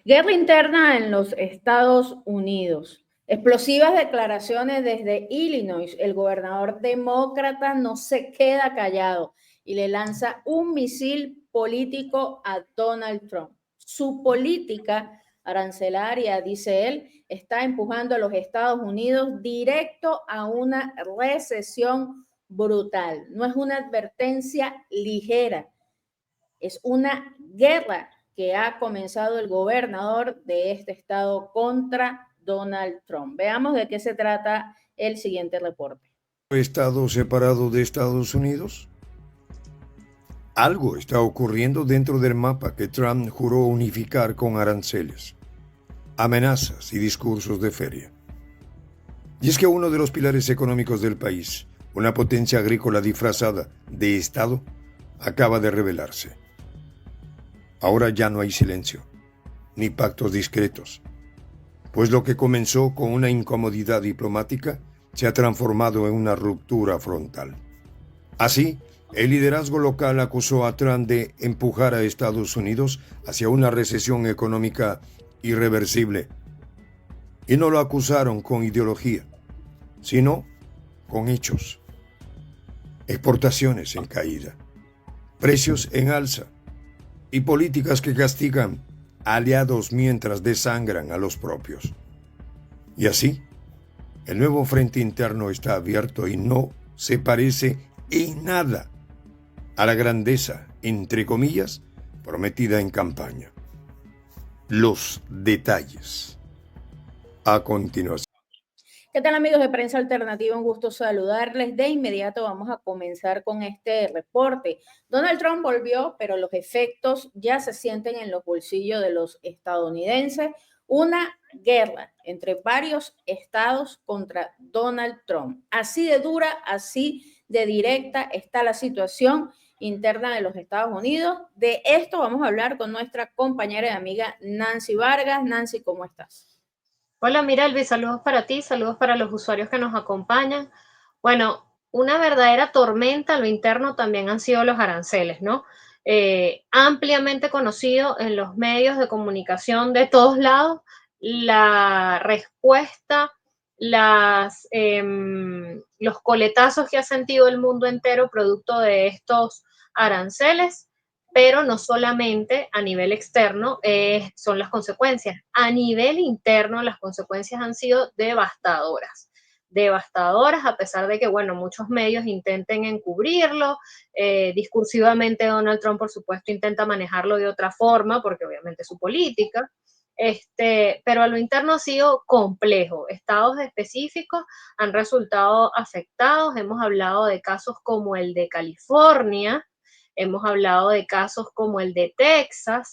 Guerra interna en los Estados Unidos. Explosivas declaraciones desde Illinois. El gobernador demócrata no se queda callado y le lanza un misil político a Donald Trump. Su política arancelaria, dice él, está empujando a los Estados Unidos directo a una recesión brutal. No es una advertencia ligera, es una guerra que ha comenzado el gobernador de este estado contra Donald Trump. Veamos de qué se trata el siguiente reporte. ¿Estado separado de Estados Unidos? Algo está ocurriendo dentro del mapa que Trump juró unificar con aranceles, amenazas y discursos de feria. Y es que uno de los pilares económicos del país, una potencia agrícola disfrazada de Estado, acaba de revelarse. Ahora ya no hay silencio, ni pactos discretos, pues lo que comenzó con una incomodidad diplomática se ha transformado en una ruptura frontal. Así, el liderazgo local acusó a Trump de empujar a Estados Unidos hacia una recesión económica irreversible. Y no lo acusaron con ideología, sino con hechos. Exportaciones en caída, precios en alza y políticas que castigan a aliados mientras desangran a los propios. Y así, el nuevo frente interno está abierto y no se parece en nada a la grandeza, entre comillas, prometida en campaña. Los detalles. A continuación. ¿Qué tal, amigos de Prensa Alternativa? Un gusto saludarles. De inmediato vamos a comenzar con este reporte. Donald Trump volvió, pero los efectos ya se sienten en los bolsillos de los estadounidenses. Una guerra entre varios estados contra Donald Trump. Así de dura, así de directa está la situación interna de los Estados Unidos. De esto vamos a hablar con nuestra compañera y amiga Nancy Vargas. Nancy, ¿cómo estás? Hola Miralvi, saludos para ti, saludos para los usuarios que nos acompañan. Bueno, una verdadera tormenta a lo interno también han sido los aranceles, ¿no? Ampliamente conocido en los medios de comunicación de todos lados, la respuesta, los coletazos que ha sentido el mundo entero producto de estos aranceles, pero no solamente a nivel externo son las consecuencias. A nivel interno las consecuencias han sido devastadoras. Devastadoras, a pesar de que, bueno, muchos medios intenten encubrirlo. Discursivamente Donald Trump, por supuesto, intenta manejarlo de otra forma, porque obviamente es su política. Pero a lo interno ha sido complejo. Estados específicos han resultado afectados. Hemos hablado de casos como el de California, hemos hablado de casos como el de Texas,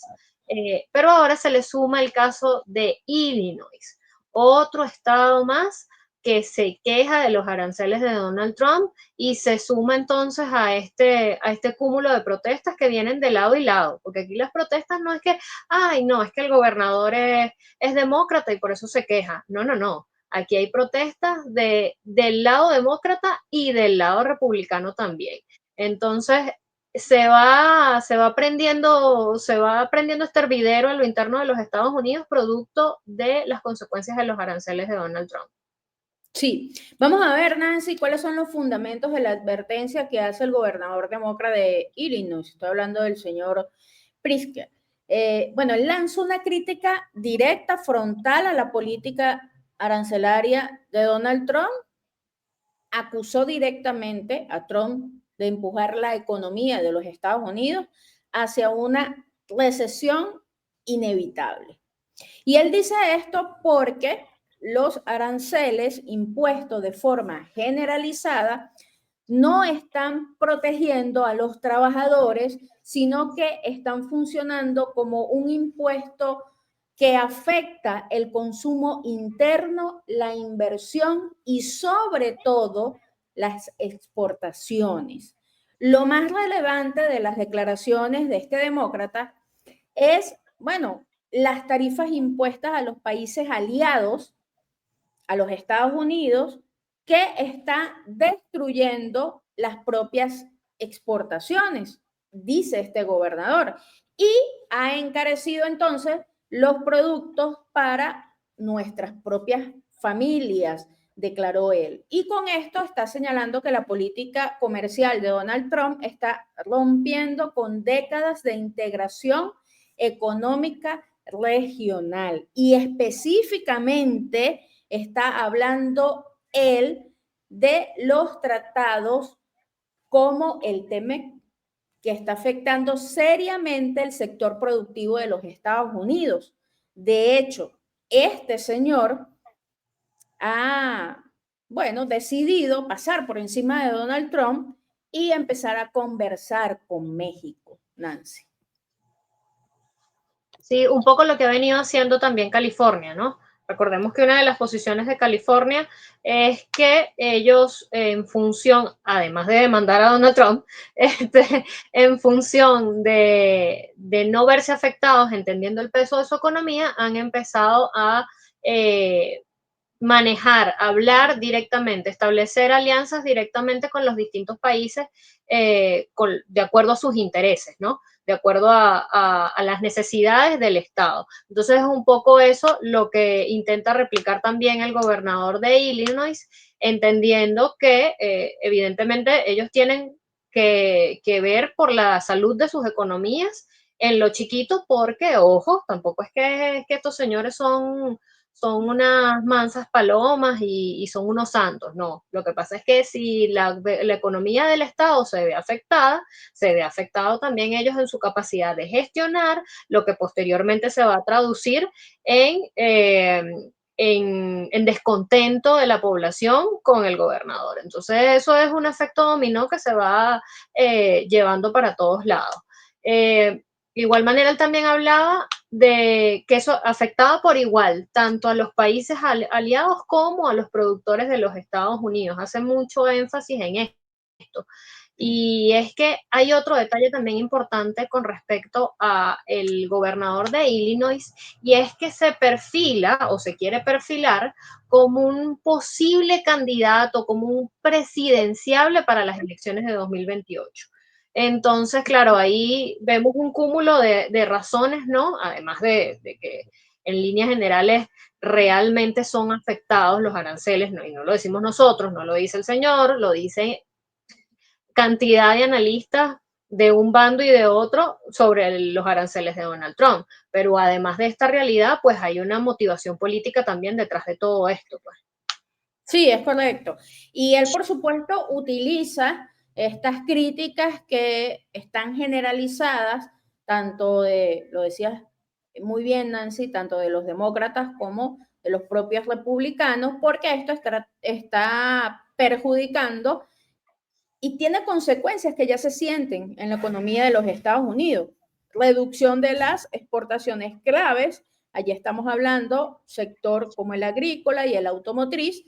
pero ahora se le suma el caso de Illinois, otro estado más que se queja de los aranceles de Donald Trump y se suma entonces a este cúmulo de protestas que vienen de lado y lado, porque aquí las protestas no es que, ay, no, es que el gobernador es demócrata y por eso se queja. No, no, no. Aquí hay protestas del lado demócrata y del lado republicano también. Entonces, se va prendiendo este hervidero en lo interno de los Estados Unidos producto de las consecuencias de los aranceles de Donald Trump. Sí, vamos a ver, Nancy, cuáles son los fundamentos de la advertencia que hace el gobernador demócrata de Illinois. Estoy hablando del señor Pritzker. Bueno, él lanzó una crítica directa, frontal a la política arancelaria de Donald Trump. Acusó directamente a Trump de empujar la economía de los Estados Unidos hacia una recesión inevitable. Y él dice esto porque los aranceles impuestos de forma generalizada no están protegiendo a los trabajadores, sino que están funcionando como un impuesto que afecta el consumo interno, la inversión y sobre todo las exportaciones. Lo más relevante de las declaraciones de este demócrata es, bueno, las tarifas impuestas a los países aliados, a los Estados Unidos, que está destruyendo las propias exportaciones, dice este gobernador. Y ha encarecido entonces los productos para nuestras propias familias, declaró él. Y con esto está señalando que la política comercial de Donald Trump está rompiendo con décadas de integración económica regional. Y específicamente está hablando él de los tratados como el TEMEC, que está afectando seriamente el sector productivo de los Estados Unidos. De hecho, este señor ha, bueno, decidido pasar por encima de Donald Trump y empezar a conversar con México, Nancy. Sí, un poco lo que ha venido haciendo también California, ¿no? Recordemos que una de las posiciones de California es que ellos, en función, además de demandar a Donald Trump, en función de no verse afectados, entendiendo el peso de su economía, han empezado a manejar, hablar directamente, establecer alianzas directamente con los distintos países de acuerdo a sus intereses, ¿no? De acuerdo a las necesidades del Estado. Entonces es un poco eso lo que intenta replicar también el gobernador de Illinois, entendiendo que evidentemente ellos tienen que ver por la salud de sus economías en lo chiquito, porque, ojo, tampoco es que estos señores son unas mansas palomas y son unos santos, no. Lo que pasa es que si la economía del Estado se ve afectada, se ve afectado también ellos en su capacidad de gestionar, lo que posteriormente se va a traducir en descontento de la población con el gobernador. Entonces, eso es un efecto dominó que se va llevando para todos lados. De igual manera, él también hablaba de que eso afectaba por igual tanto a los países aliados como a los productores de los Estados Unidos. Hace mucho énfasis en esto. Y es que hay otro detalle también importante con respecto a el gobernador de Illinois, y es que se perfila o se quiere perfilar como un posible candidato, como un presidenciable para las elecciones de 2028. Entonces, claro, ahí vemos un cúmulo de razones, ¿no? Además de que en líneas generales realmente son afectados los aranceles, ¿no? Y no lo decimos nosotros, no lo dice el señor, lo dice cantidad de analistas de un bando y de otro sobre los aranceles de Donald Trump. Pero además de esta realidad, pues hay una motivación política también detrás de todo esto, pues. Sí, es correcto. Y él, por supuesto, utiliza estas críticas que están generalizadas, tanto de, lo decías muy bien, Nancy, tanto de los demócratas como de los propios republicanos, porque esto está perjudicando y tiene consecuencias que ya se sienten en la economía de los Estados Unidos. Reducción de las exportaciones claves, allí estamos hablando sector como el agrícola y el automotriz,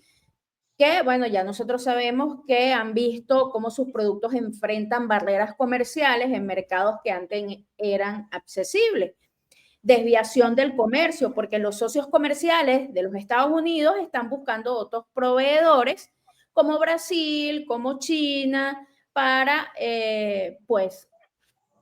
que, bueno, ya nosotros sabemos que han visto cómo sus productos enfrentan barreras comerciales en mercados que antes eran accesibles. Desviación del comercio, porque los socios comerciales de los Estados Unidos están buscando otros proveedores como Brasil, como China, para, pues,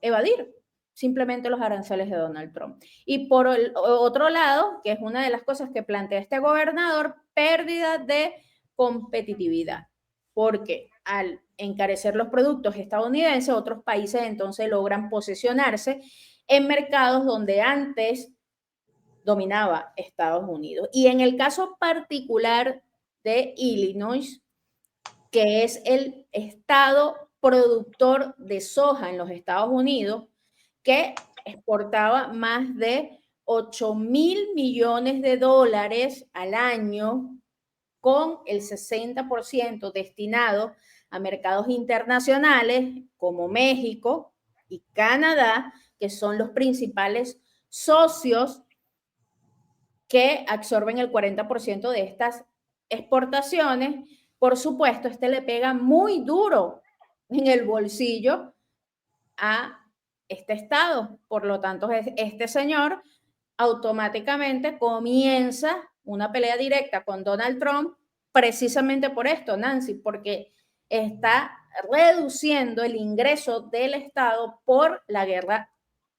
evadir simplemente los aranceles de Donald Trump. Y por el otro lado, que es una de las cosas que plantea este gobernador, pérdida de competitividad, porque al encarecer los productos estadounidenses, otros países entonces logran posicionarse en mercados donde antes dominaba Estados Unidos. Y en el caso particular de Illinois, que es el estado productor de soja en los Estados Unidos, que exportaba más de 8.000 millones de dólares al año, con el 60% destinado a mercados internacionales como México y Canadá, que son los principales socios que absorben el 40% de estas exportaciones. Por supuesto, este le pega muy duro en el bolsillo a este estado. Por lo tanto, este señor automáticamente comienza una pelea directa con Donald Trump precisamente por esto, Nancy, porque está reduciendo el ingreso del Estado por la guerra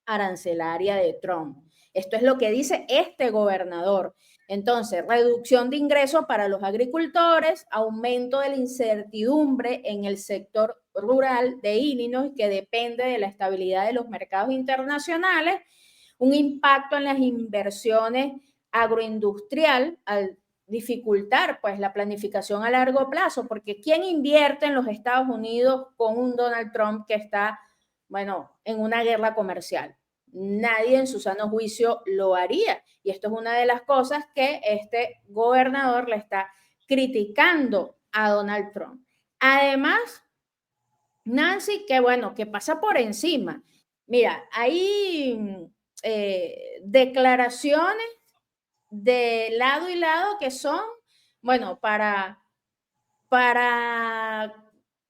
arancelaria de Trump. Esto es lo que dice este gobernador. Entonces, reducción de ingresos para los agricultores, aumento de la incertidumbre en el sector rural de Illinois, que depende de la estabilidad de los mercados internacionales, un impacto en las inversiones agroindustrial al dificultar pues la planificación a largo plazo, porque ¿quién invierte en los Estados Unidos con un Donald Trump que está, bueno, en una guerra comercial? Nadie en su sano juicio lo haría. Y esto es una de las cosas que este gobernador le está criticando a Donald Trump. Además, Nancy, que bueno, que pasa por encima. Mira, hay declaraciones de lado y lado que son, bueno, para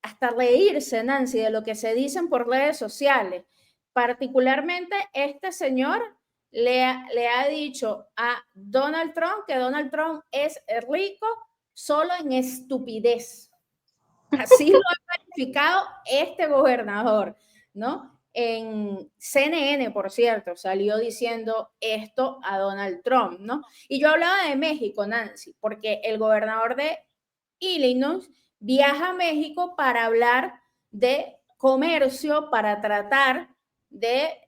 hasta reírse, Nancy, de lo que se dicen por redes sociales. Particularmente, este señor le ha dicho a Donald Trump que Donald Trump es rico solo en estupidez. Así lo ha calificado este gobernador, ¿no? En CNN, por cierto, salió diciendo esto a Donald Trump, ¿no? Y yo hablaba de México, Nancy, porque el gobernador de Illinois viaja a México para hablar de comercio, para tratar de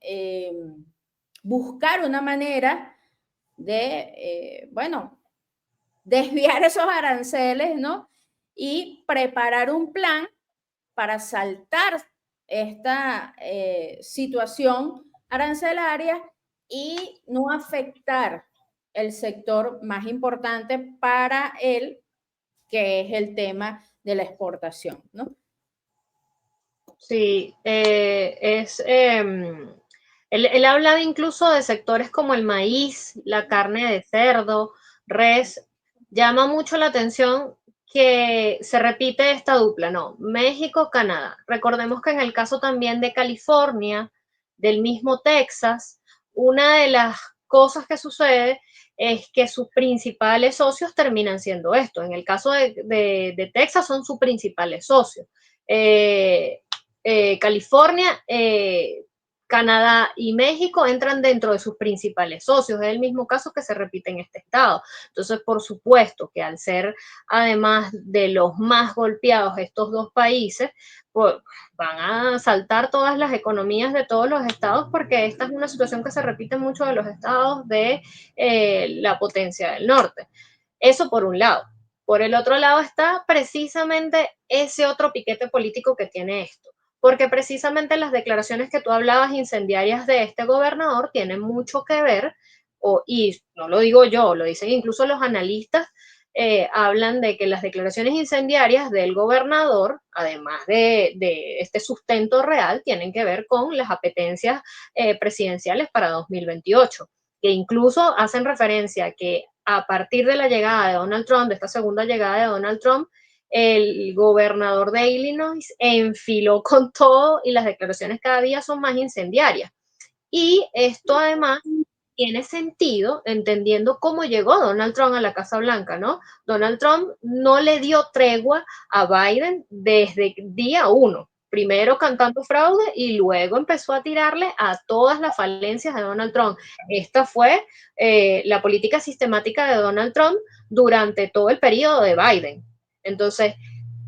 buscar una manera de, bueno, desviar esos aranceles, ¿no? Y preparar un plan para saltar esta situación arancelaria y no afectar el sector más importante para él, que es el tema de la exportación, ¿no? Sí, él hablaba incluso de sectores como el maíz, la carne de cerdo, res. Llama mucho la atención que se repite esta dupla, ¿no? México, Canadá. Recordemos que en el caso también de California, del mismo Texas, una de las cosas que sucede es que sus principales socios terminan siendo esto. En el caso de Texas son sus principales socios. California, Canadá y México entran dentro de sus principales socios. Es el mismo caso que se repite en este estado. Entonces, por supuesto que al ser, además de los más golpeados estos dos países, pues, van a saltar todas las economías de todos los estados, porque esta es una situación que se repite mucho de los estados de la potencia del norte. Eso por un lado. Por el otro lado está precisamente ese otro piquete político que tiene esto, porque precisamente las declaraciones que tú hablabas incendiarias de este gobernador tienen mucho que ver, y no lo digo yo, lo dicen incluso los analistas, hablan de que las declaraciones incendiarias del gobernador, además de este sustento real, tienen que ver con las apetencias presidenciales para 2028, que incluso hacen referencia a que a partir de la llegada de Donald Trump, de esta segunda llegada de Donald Trump, el gobernador de Illinois enfiló con todo y las declaraciones cada día son más incendiarias. Y esto además tiene sentido entendiendo cómo llegó Donald Trump a la Casa Blanca, ¿no? Donald Trump no le dio tregua a Biden desde día uno. Primero cantando fraude y luego empezó a tirarle a todas las falencias de Donald Trump. Esta fue la política sistemática de Donald Trump durante todo el periodo de Biden. Entonces,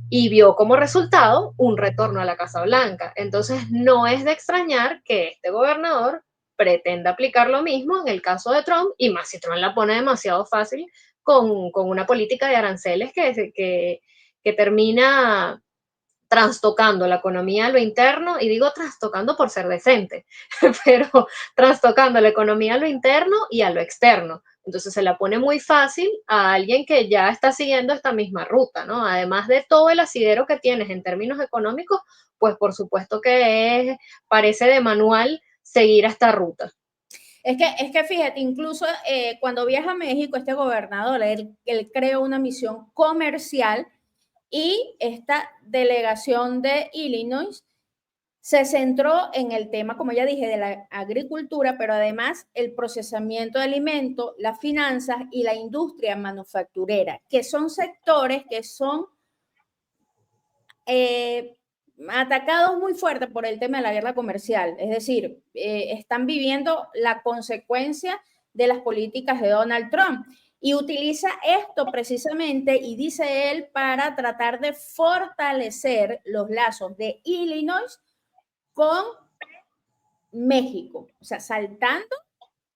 y vio como resultado un retorno a la Casa Blanca. Entonces, no es de extrañar que este gobernador pretenda aplicar lo mismo en el caso de Trump, y más si Trump la pone demasiado fácil con una política de aranceles que termina trastocando la economía a lo interno, y digo trastocando por ser decente, pero trastocando la economía a lo interno y a lo externo. Entonces se la pone muy fácil a alguien que ya está siguiendo esta misma ruta, ¿no? Además de todo el asidero que tienes en términos económicos, pues por supuesto que parece de manual seguir esta ruta. Es que fíjate, incluso cuando viaja a México, este gobernador, él creó una misión comercial y esta delegación de Illinois se centró en el tema, como ya dije, de la agricultura, pero además el procesamiento de alimentos, las finanzas y la industria manufacturera, que son sectores que son atacados muy fuerte por el tema de la guerra comercial, es decir, están viviendo la consecuencia de las políticas de Donald Trump y utiliza esto precisamente, y dice él, para tratar de fortalecer los lazos de Illinois con México, o sea, saltando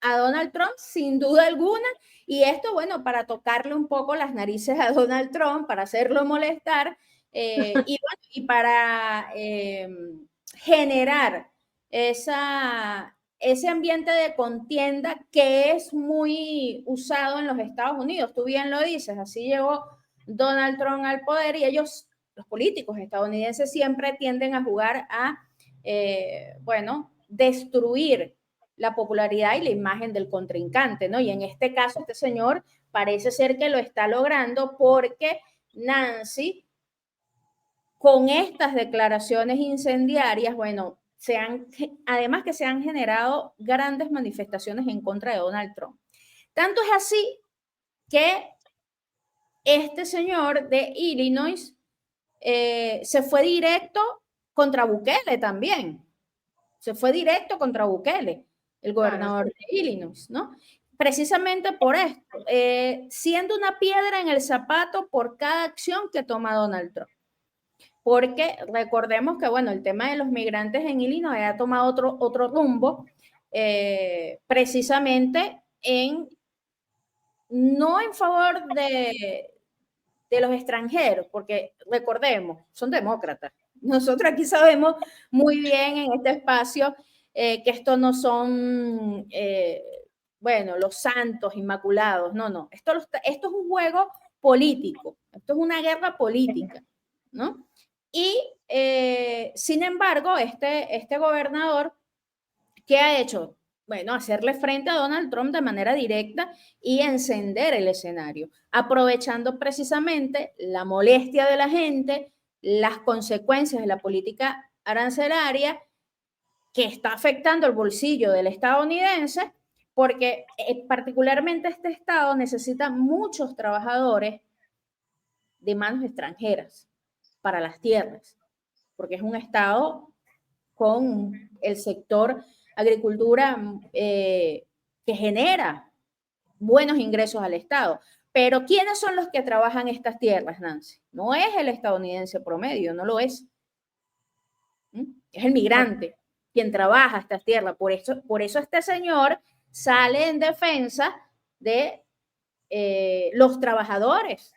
a Donald Trump sin duda alguna, y esto, bueno, para tocarle un poco las narices a Donald Trump, para hacerlo molestar, bueno, y para generar ese ambiente de contienda que es muy usado en los Estados Unidos. Tú bien lo dices, así llegó Donald Trump al poder y ellos, los políticos estadounidenses, siempre tienden a jugar a, bueno, destruir la popularidad y la imagen del contrincante, ¿no? Y en este caso, este señor parece ser que lo está logrando porque Nancy, con estas declaraciones incendiarias, bueno, además que se han generado grandes manifestaciones en contra de Donald Trump. Tanto es así que este señor de Illinois se fue directo contra Bukele también. Se fue directo contra Bukele, el gobernador de Illinois, ¿no? Precisamente por esto, siendo una piedra en el zapato por cada acción que toma Donald Trump. Porque recordemos que, bueno, el tema de los migrantes en Illinois ha tomado otro rumbo, precisamente no en favor de los extranjeros, porque recordemos, son demócratas. Nosotros aquí sabemos muy bien en este espacio que estos no son, bueno, los santos inmaculados, no. Esto es un juego político, esto es una guerra política, ¿no? Y, sin embargo, este gobernador, ¿qué ha hecho? Bueno, hacerle frente a Donald Trump de manera directa y encender el escenario, aprovechando precisamente la molestia de la gente, las consecuencias de la política arancelaria que está afectando el bolsillo del estadounidense, porque particularmente este estado necesita muchos trabajadores de manos extranjeras para las tierras, porque es un estado con el sector agricultura que genera buenos ingresos al Estado. Pero ¿quiénes son los que trabajan estas tierras, Nancy? No es el estadounidense promedio, no lo es. Es el migrante quien trabaja estas tierras. Por eso este señor sale en defensa de los trabajadores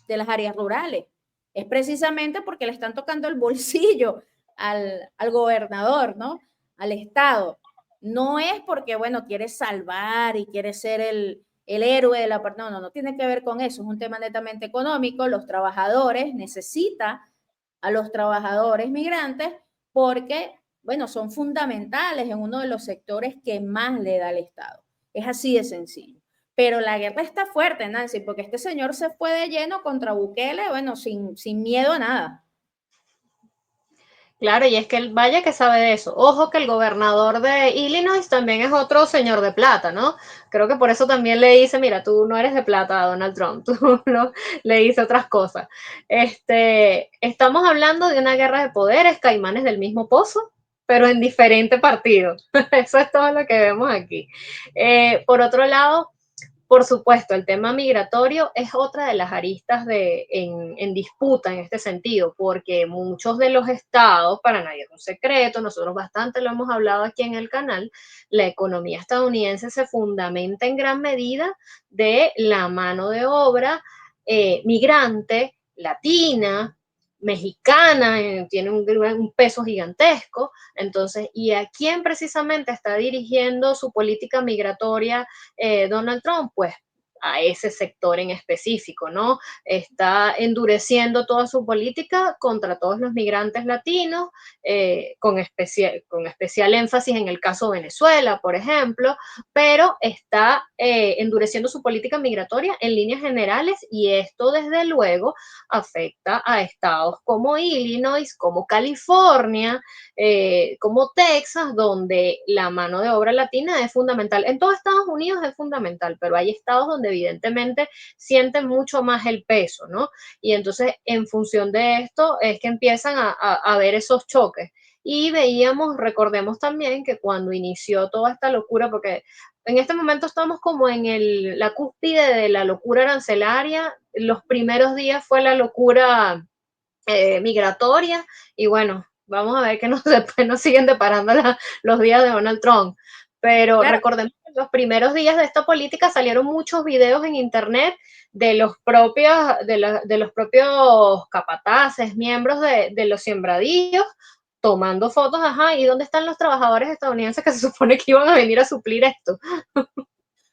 de las áreas rurales. Es precisamente porque le están tocando el bolsillo al gobernador, ¿no? Al Estado. No es porque, bueno, quiere salvar y quiere ser el héroe de la... No tiene que ver con eso, es un tema netamente económico. Los trabajadores, necesita a los trabajadores migrantes porque, bueno, son fundamentales en uno de los sectores que más le da el Estado. Es así de sencillo. Pero la guerra está fuerte, Nancy, porque este señor se fue de lleno contra Bukele, bueno, sin miedo a nada. Claro, y es que él, vaya que sabe de eso. Ojo que el gobernador de Illinois también es otro señor de plata, ¿no? Creo que por eso también le dice, mira, tú no eres de plata, Donald Trump, tú no, le dice otras cosas. Estamos hablando de una guerra de poderes, caimanes del mismo pozo, pero en diferentes partidos. Eso es todo lo que vemos aquí. Por otro lado, por supuesto, el tema migratorio es otra de las aristas en disputa en este sentido, porque muchos de los estados, para nadie es un secreto, nosotros bastante lo hemos hablado aquí en el canal, la economía estadounidense se fundamenta en gran medida de la mano de obra migrante, latina, mexicana, tiene un peso gigantesco. Entonces, ¿y a quién precisamente está dirigiendo su política migratoria Donald Trump? Pues a ese sector en específico, ¿no? Está endureciendo toda su política contra todos los migrantes latinos, con especial énfasis en el caso de Venezuela, por ejemplo, pero está endureciendo su política migratoria en líneas generales, y esto desde luego afecta a estados como Illinois, como California, como Texas, donde la mano de obra latina es fundamental. En todos Estados Unidos es fundamental, pero hay estados donde evidentemente sienten mucho más el peso, ¿no? Y entonces, en función de esto, es que empiezan a ver esos choques. Y veíamos, recordemos también que cuando inició toda esta locura, porque en este momento estamos como en la cúspide de la locura arancelaria, los primeros días fue la locura migratoria, y bueno, vamos a ver que después nos siguen deparando los días de Donald Trump. Pero Claro, recordemos que en los primeros días de esta política salieron muchos videos en internet de los propios capataces, miembros de los siembradíos, tomando fotos, ajá, ¿y dónde están los trabajadores estadounidenses que se supone que iban a venir a suplir esto?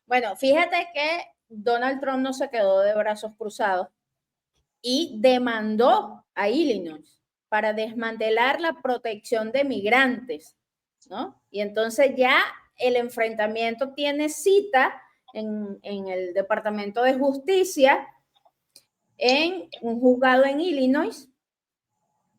bueno, fíjate que Donald Trump no se quedó de brazos cruzados y demandó a Illinois para desmantelar la protección de migrantes, ¿no? Y entonces ya el enfrentamiento tiene cita en el Departamento de Justicia, en un juzgado en Illinois,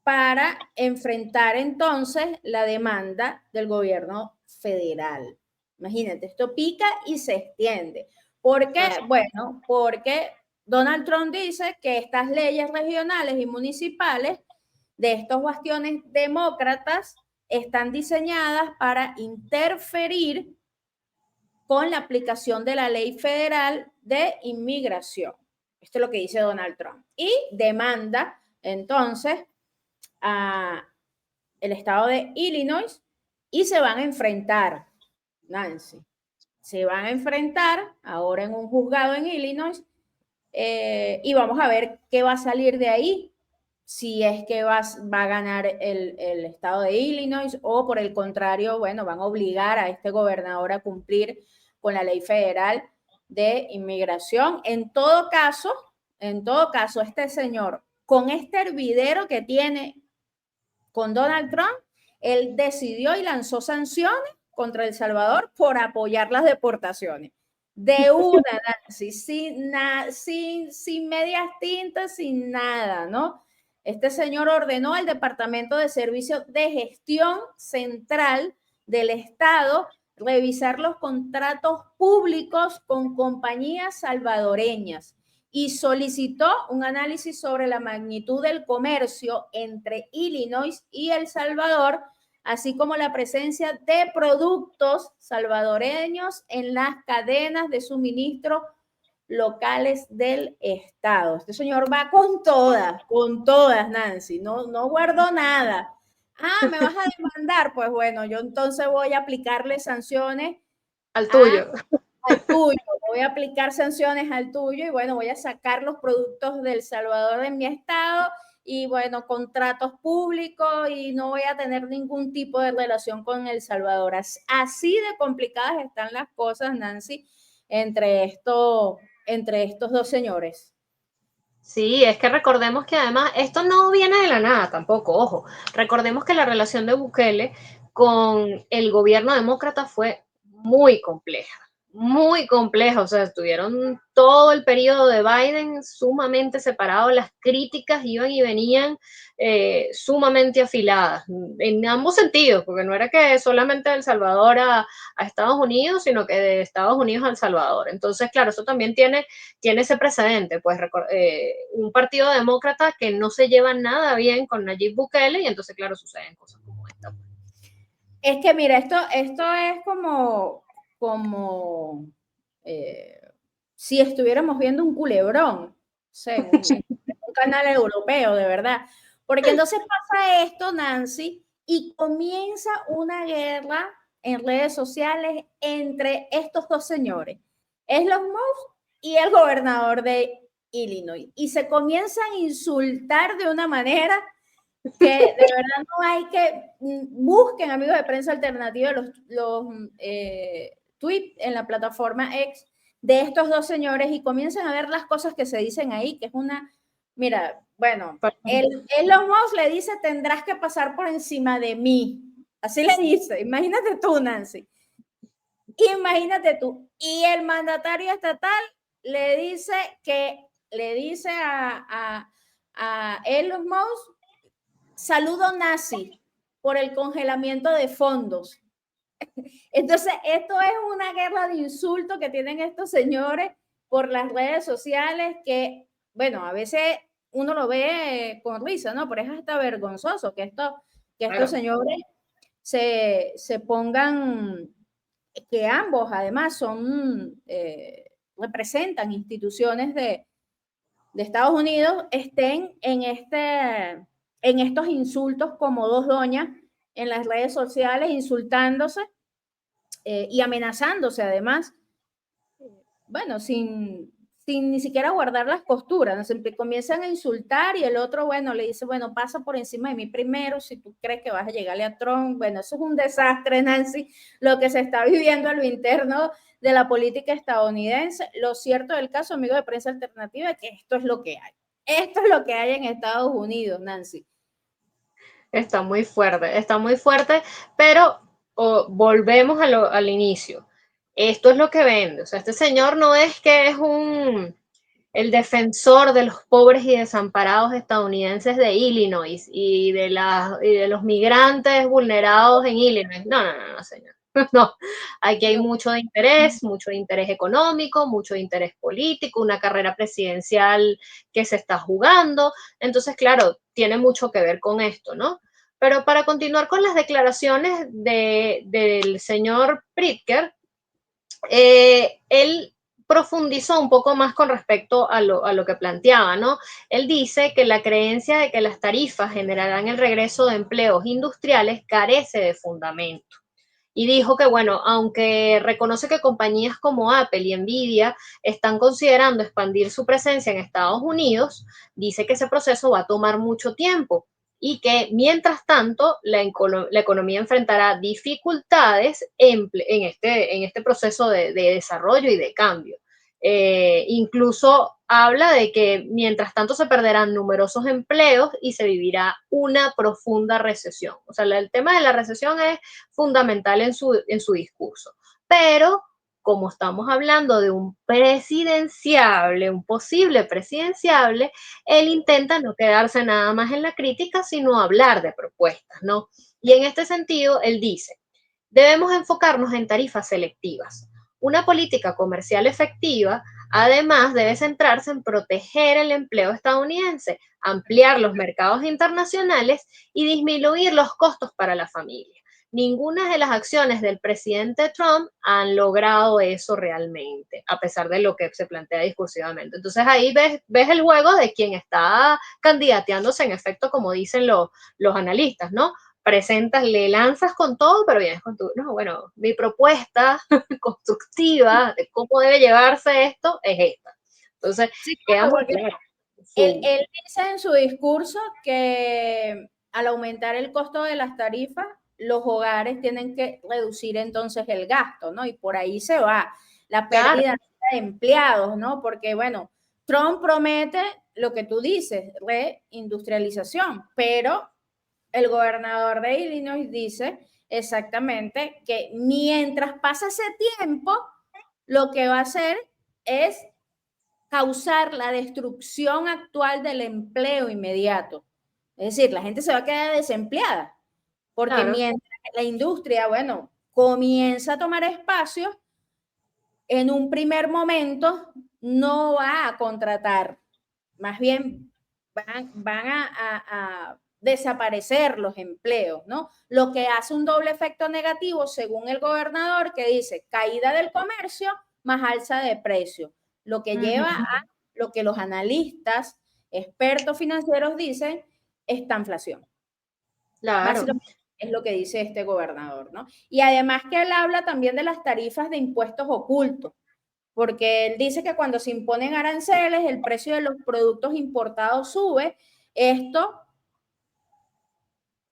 para enfrentar entonces la demanda del gobierno federal. Imagínate, esto pica y se extiende. ¿Por qué? Bueno, porque Donald Trump dice que estas leyes regionales y municipales de estos bastiones demócratas están diseñadas para interferir con la aplicación de la ley federal de inmigración. Esto es lo que dice Donald Trump. Y demanda entonces a el estado de Illinois y se van a enfrentar, Nancy. Se van a enfrentar ahora en un juzgado en Illinois y vamos a ver qué va a salir de ahí. Si es que va a ganar el estado de Illinois o por el contrario, bueno, van a obligar a este gobernador a cumplir con la ley federal de inmigración. En todo caso, este señor, con este hervidero que tiene con Donald Trump, él decidió y lanzó sanciones contra El Salvador por apoyar las deportaciones. De una, Nancy, sin medias tintas, sin nada, ¿no? Este señor ordenó al Departamento de Servicios de Gestión Central del Estado revisar los contratos públicos con compañías salvadoreñas y solicitó un análisis sobre la magnitud del comercio entre Illinois y El Salvador, así como la presencia de productos salvadoreños en las cadenas de suministro locales del Estado. Este señor va con todas, Nancy, no guardo nada. Ah, ¿me vas a demandar? Pues bueno, yo entonces voy a aplicarle sanciones Al tuyo. al tuyo, voy a aplicar sanciones al tuyo y bueno, voy a sacar los productos del Salvador de mi estado y bueno, contratos públicos y no voy a tener ningún tipo de relación con El Salvador. Así de complicadas están las cosas, Nancy, entre estos dos señores. Sí, es que recordemos que además esto no viene de la nada tampoco, ojo. Recordemos que la relación de Bukele con el gobierno demócrata fue muy compleja. O sea, estuvieron todo el periodo de Biden sumamente separados, las críticas iban y venían sumamente afiladas, en ambos sentidos, porque no era que solamente de El Salvador a Estados Unidos, sino que de Estados Unidos a El Salvador. Entonces, claro, eso también tiene ese precedente, pues un partido demócrata que no se lleva nada bien con Nayib Bukele y entonces, claro, suceden cosas como esta. Es que mira, esto es como si estuviéramos viendo un culebrón, sé, un canal europeo, de verdad. Porque entonces pasa esto, Nancy, y comienza una guerra en redes sociales entre estos dos señores, Elon Musk y el gobernador de Illinois. Y se comienzan a insultar de una manera que de verdad no hay que busquen, amigos de Prensa Alternativa, los tweets en la plataforma X de estos dos señores y comiencen a ver las cosas que se dicen ahí, que es una, mira, bueno, Elon Musk le dice, tendrás que pasar por encima de mí. Así le dice, imagínate tú, Nancy. Imagínate tú. Y el mandatario estatal le dice a Elon Musk, saludo nazi por el congelamiento de fondos. Entonces, esto es una guerra de insultos que tienen estos señores por las redes sociales que, bueno, a veces uno lo ve con risa, ¿no? Pero es hasta vergonzoso que estos señores se pongan, que ambos además son, representan instituciones de Estados Unidos, estén en estos insultos como dos doñas en las redes sociales, insultándose y amenazándose además, bueno, sin ni siquiera guardar las costuras, ¿no? Siempre comienzan a insultar y el otro, bueno, le dice, bueno, pasa por encima de mí primero, si tú crees que vas a llegarle a Trump. Bueno, eso es un desastre, Nancy, lo que se está viviendo a lo interno de la política estadounidense. Lo cierto del caso, amigo de Prensa Alternativa, es que esto es lo que hay. Esto es lo que hay en Estados Unidos, Nancy. Está muy fuerte, pero volvemos al inicio. Esto es lo que vende. O sea, este señor no es que es el defensor de los pobres y desamparados estadounidenses de Illinois y de los migrantes vulnerados en Illinois. No, señor. No, aquí hay mucho de interés económico, mucho de interés político, una carrera presidencial que se está jugando. Entonces, claro, tiene mucho que ver con esto, ¿no? Pero para continuar con las declaraciones del señor Pritzker, él profundizó un poco más con respecto a lo que planteaba, ¿no? Él dice que la creencia de que las tarifas generarán el regreso de empleos industriales carece de fundamento. Y dijo que, bueno, aunque reconoce que compañías como Apple y Nvidia están considerando expandir su presencia en Estados Unidos, dice que ese proceso va a tomar mucho tiempo y que, mientras tanto, la economía enfrentará dificultades en este proceso de desarrollo y de cambio. Incluso habla de que mientras tanto se perderán numerosos empleos y se vivirá una profunda recesión. O sea, el tema de la recesión es fundamental en su discurso. Pero como estamos hablando de un presidenciable, un posible presidenciable, él intenta no quedarse nada más en la crítica, sino hablar de propuestas, ¿no? Y en este sentido, él dice, debemos enfocarnos en tarifas selectivas. Una política comercial efectiva, además, debe centrarse en proteger el empleo estadounidense, ampliar los mercados internacionales y disminuir los costos para la familia. Ninguna de las acciones del presidente Trump han logrado eso realmente, a pesar de lo que se plantea discursivamente. Entonces ahí ves el juego de quien está candidateándose en efecto, como dicen los analistas, ¿no? Presentas, le lanzas con todo, pero vienes con tu, no, bueno, mi propuesta constructiva de cómo debe llevarse esto es esta. Entonces, sí, queda claro, muy claro. Él dice en su discurso que al aumentar el costo de las tarifas, los hogares tienen que reducir entonces el gasto, ¿no? Y por ahí se va la pérdida de empleados, ¿no? Porque, bueno, Trump promete lo que tú dices, reindustrialización, pero el gobernador de Illinois dice exactamente que mientras pasa ese tiempo, lo que va a hacer es causar la destrucción actual del empleo inmediato. Es decir, la gente se va a quedar desempleada, porque mientras la industria, bueno, comienza a tomar espacio, en un primer momento no va a contratar, más bien van a desaparecer los empleos, ¿no? Lo que hace un doble efecto negativo, según el gobernador, que dice caída del comercio más alza de precio, lo que lleva a lo que los analistas, expertos financieros dicen, estanflación. Claro. Básicamente es lo que dice este gobernador, ¿no? Y además que él habla también de las tarifas de impuestos ocultos, porque él dice que cuando se imponen aranceles, el precio de los productos importados sube. Esto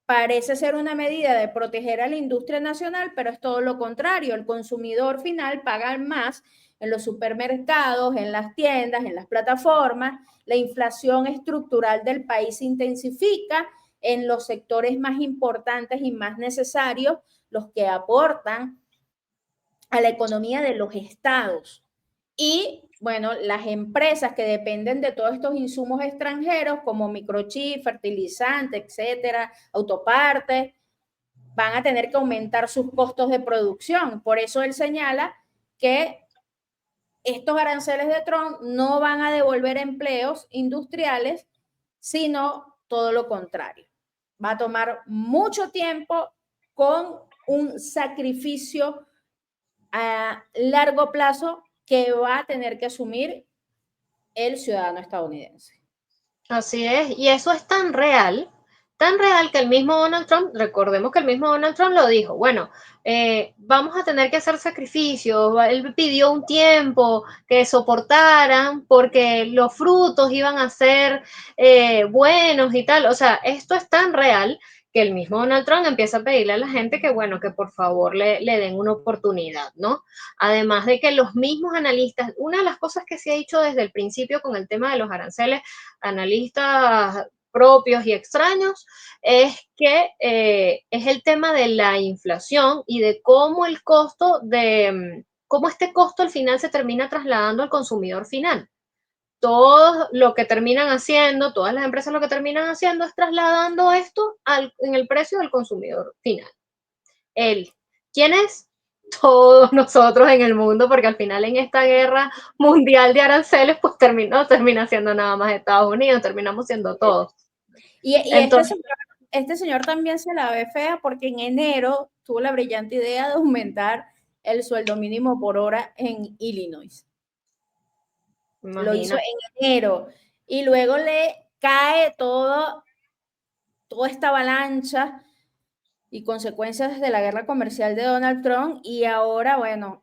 parece ser una medida de proteger a la industria nacional, pero es todo lo contrario. El consumidor final paga más en los supermercados, en las tiendas, en las plataformas. La inflación estructural del país se intensifica en los sectores más importantes y más necesarios, los que aportan a la economía de los estados. Y bueno, las empresas que dependen de todos estos insumos extranjeros como microchip, fertilizantes, etcétera, autopartes, van a tener que aumentar sus costos de producción. Por eso él señala que estos aranceles de Trump no van a devolver empleos industriales, sino todo lo contrario. Va a tomar mucho tiempo con un sacrificio a largo plazo que va a tener que asumir el ciudadano estadounidense. Así es, y eso es tan real que el mismo Donald Trump, recordemos que el mismo Donald Trump lo dijo, bueno, vamos a tener que hacer sacrificios, él pidió un tiempo que soportaran porque los frutos iban a ser buenos y tal, o sea, esto es tan real que el mismo Donald Trump empieza a pedirle a la gente que, bueno, que por favor le den una oportunidad, ¿no? Además de que los mismos analistas, una de las cosas que se ha dicho desde el principio con el tema de los aranceles, analistas propios y extraños, es que es el tema de la inflación y de cómo el costo cómo este costo al final se termina trasladando al consumidor final. Todo lo que terminan haciendo, todas las empresas lo que terminan haciendo es trasladando esto en el precio del consumidor final. Él, ¿quién es? Todos nosotros en el mundo, porque al final en esta guerra mundial de aranceles, pues termina siendo nada más Estados Unidos, terminamos siendo todos. Y entonces, este señor también se la ve fea porque en enero tuvo la brillante idea de aumentar el sueldo mínimo por hora en Illinois. Lo hizo en enero y luego le cae toda esta avalancha y consecuencias de la guerra comercial de Donald Trump y ahora, bueno,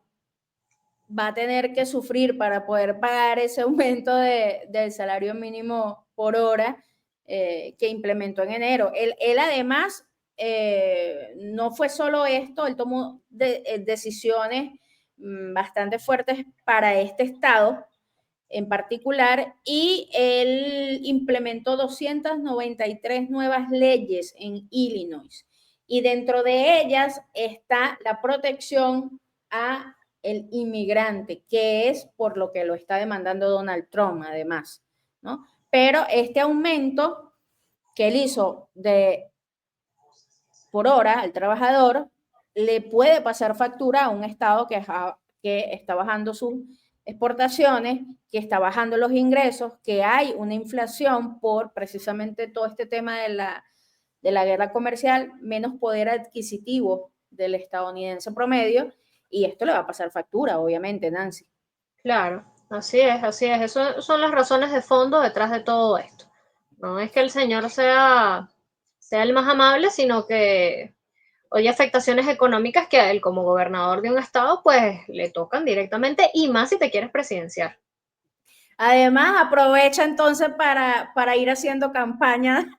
va a tener que sufrir para poder pagar ese aumento del salario mínimo por hora que implementó en enero. Él además, no fue solo esto, él tomó decisiones bastante fuertes para este estado en particular y él implementó 293 nuevas leyes en Illinois y dentro de ellas está la protección a el inmigrante, que es por lo que lo está demandando Donald Trump, además, ¿no? Pero este aumento que él hizo por hora al trabajador le puede pasar factura a un estado que está bajando sus exportaciones, que está bajando los ingresos, que hay una inflación por precisamente todo este tema de la guerra comercial, menos poder adquisitivo del estadounidense promedio, y esto le va a pasar factura, obviamente, Nancy. Claro, así es, así es. Esas son las razones de fondo detrás de todo esto. No es que el señor sea el más amable, sino que hay afectaciones económicas que a él como gobernador de un estado pues le tocan directamente y más si te quieres presidenciar. Además, aprovecha entonces para ir haciendo campaña,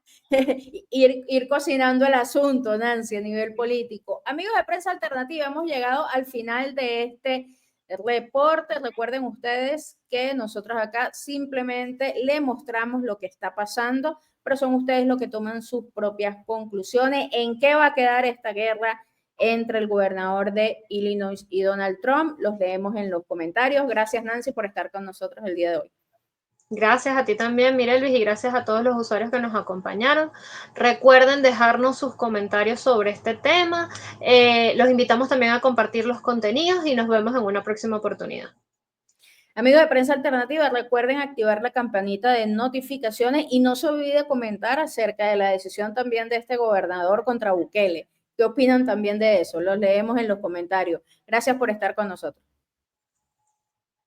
ir cocinando el asunto, Nancy, a nivel político. Amigos de Prensa Alternativa, hemos llegado al final de este reporte. Recuerden ustedes que nosotros acá simplemente le mostramos lo que está pasando, pero son ustedes los que toman sus propias conclusiones. ¿En qué va a quedar esta guerra entre el gobernador de Illinois y Donald Trump? Los leemos en los comentarios. Gracias, Nancy, por estar con nosotros el día de hoy. Gracias a ti también, Mirelis, y gracias a todos los usuarios que nos acompañaron. Recuerden dejarnos sus comentarios sobre este tema. Los invitamos también a compartir los contenidos y nos vemos en una próxima oportunidad. Amigos de Prensa Alternativa, recuerden activar la campanita de notificaciones y no se olvide comentar acerca de la decisión también de este gobernador contra Bukele. ¿Qué opinan también de eso? Los leemos en los comentarios. Gracias por estar con nosotros.